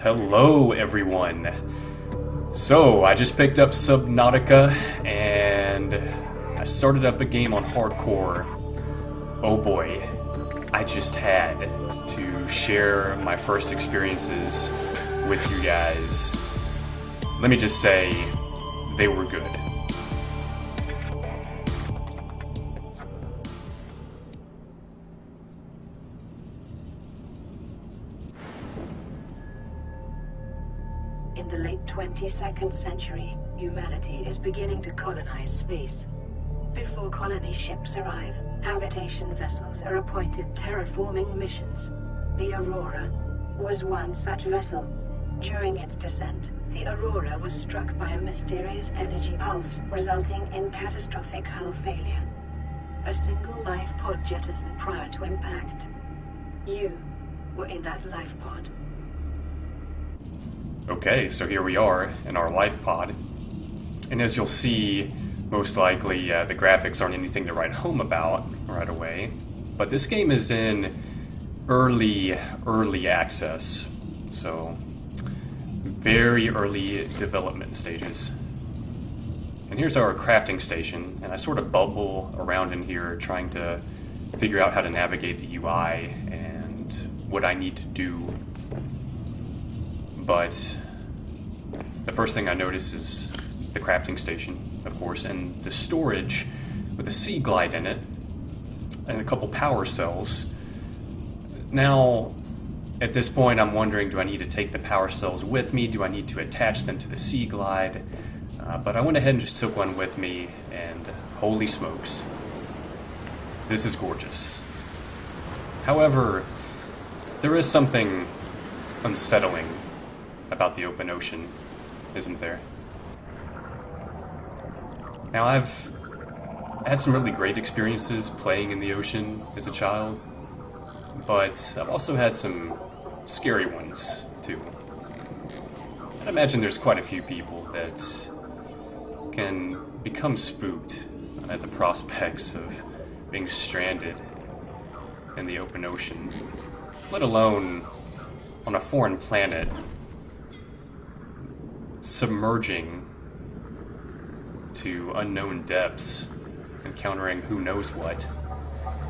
Hello, everyone. So, I just picked up Subnautica, and I started up a game on hardcore. Oh boy, I just had to share my first experiences with you guys. Let me just say, they were good. In the late 22nd century, humanity is beginning to colonize space. Before colony ships arrive, habitation vessels are appointed terraforming missions. The Aurora was one such vessel. During its descent, the Aurora was struck by a mysterious energy pulse, resulting in catastrophic hull failure. A single life pod jettisoned prior to impact. You were in that life pod. Okay, so here we are in our life pod. And as you'll see, most likely the graphics aren't anything to write home about right away. But this game is in early access. So, very early development stages. And here's our crafting station. And I sort of bubble around in here trying to figure out how to navigate the UI and what I need to do. But the first thing I notice is the crafting station, of course, and the storage with a sea glide in it, and a couple power cells. Now, at this point, I'm wondering, do I need to take the power cells with me? Do I need to attach them to the sea glide? But I went ahead and just took one with me, and holy smokes, this is gorgeous. However, there is something unsettling about the open ocean, isn't there? Now, I've had some really great experiences playing in the ocean as a child, but I've also had some scary ones, too. I imagine there's quite a few people that can become spooked at the prospects of being stranded in the open ocean, let alone on a foreign planet, submerging to unknown depths, encountering who knows what.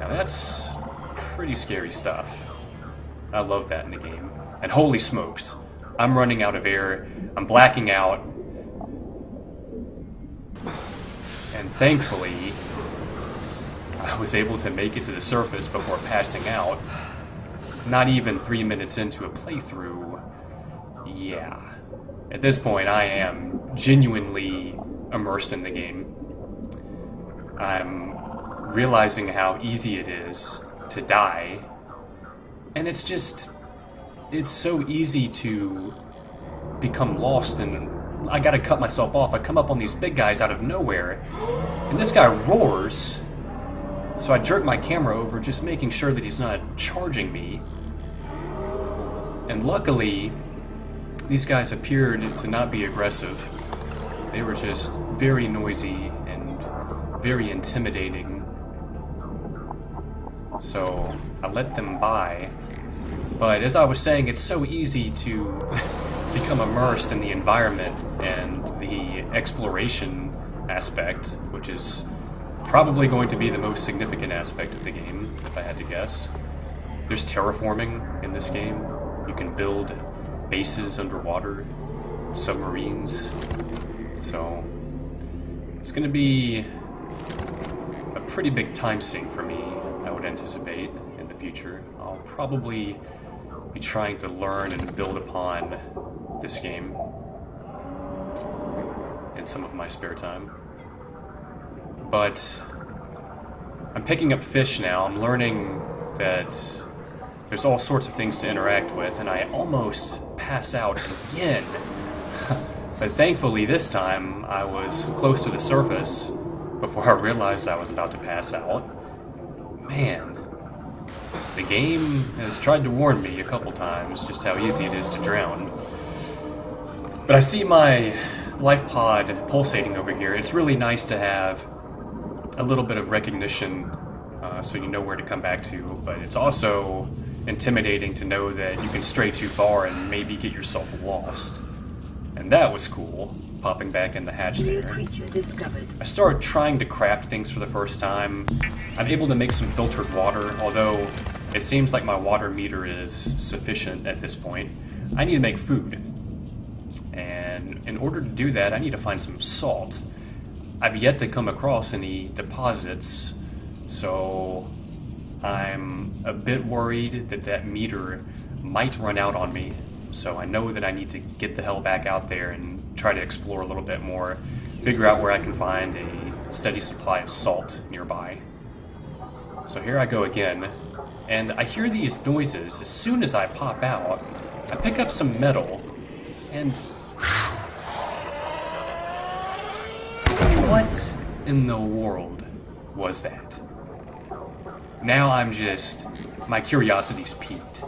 Now that's pretty scary stuff. I love that in the game. And holy smokes, I'm running out of air, I'm blacking out, and thankfully, I was able to make it to the surface before passing out. Not even 3 minutes into a playthrough. Yeah. At this point, I am genuinely immersed in the game. I'm realizing how easy it is to die. And it's so easy to become lost, and I gotta cut myself off. I come up on these big guys out of nowhere, and this guy roars. So I jerk my camera over, just making sure that he's not charging me. And luckily, these guys appeared to not be aggressive. They were just very noisy and very intimidating. So I let them by. But as I was saying, it's so easy to become immersed in the environment and the exploration aspect, which is probably going to be the most significant aspect of the game, if I had to guess. There's terraforming in this game. You can build bases underwater, submarines. So it's going to be a pretty big time sink for me, I would anticipate, in the future. I'll probably be trying to learn and build upon this game in some of my spare time. But I'm picking up fish now. I'm learning that there's all sorts of things to interact with, and I almost pass out again. But thankfully this time I was close to the surface before I realized I was about to pass out. Man, the game has tried to warn me a couple times just how easy it is to drown. But I see my life pod pulsating over here. It's really nice to have a little bit of recognition so you know where to come back to, but it's also intimidating to know that you can stray too far and maybe get yourself lost. And that was cool, popping back in the hatch New there. creature discovered. I started trying to craft things for the first time. I'm able to make some filtered water, although it seems like my water meter is sufficient at this point. I need to make food. And in order to do that, I need to find some salt. I've yet to come across any deposits, so I'm a bit worried that that meter might run out on me. So I know that I need to get the hell back out there and try to explore a little bit more, figure out where I can find a steady supply of salt nearby. So here I go again, and I hear these noises. As soon as I pop out, I pick up some metal, and what in the world was that? Now my curiosity's piqued.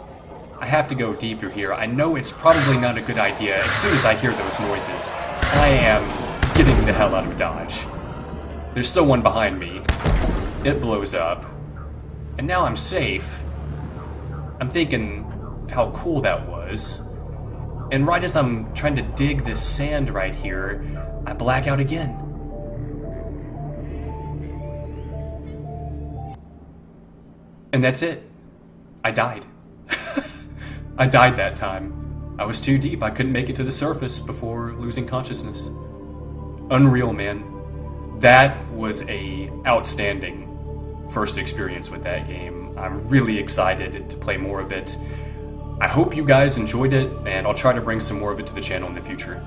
I have to go deeper here. I know it's probably not a good idea. As soon as I hear those noises, I am getting the hell out of Dodge. There's still one behind me. It blows up. And now I'm safe. I'm thinking how cool that was. And right as I'm trying to dig this sand right here, I black out again. And that's it. I died. I died that time. I was too deep. I couldn't make it to the surface before losing consciousness. Unreal, man. That was a outstanding first experience with that game. I'm really excited to play more of it. I hope you guys enjoyed it, and I'll try to bring some more of it to the channel in the future.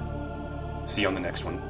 See you on the next one.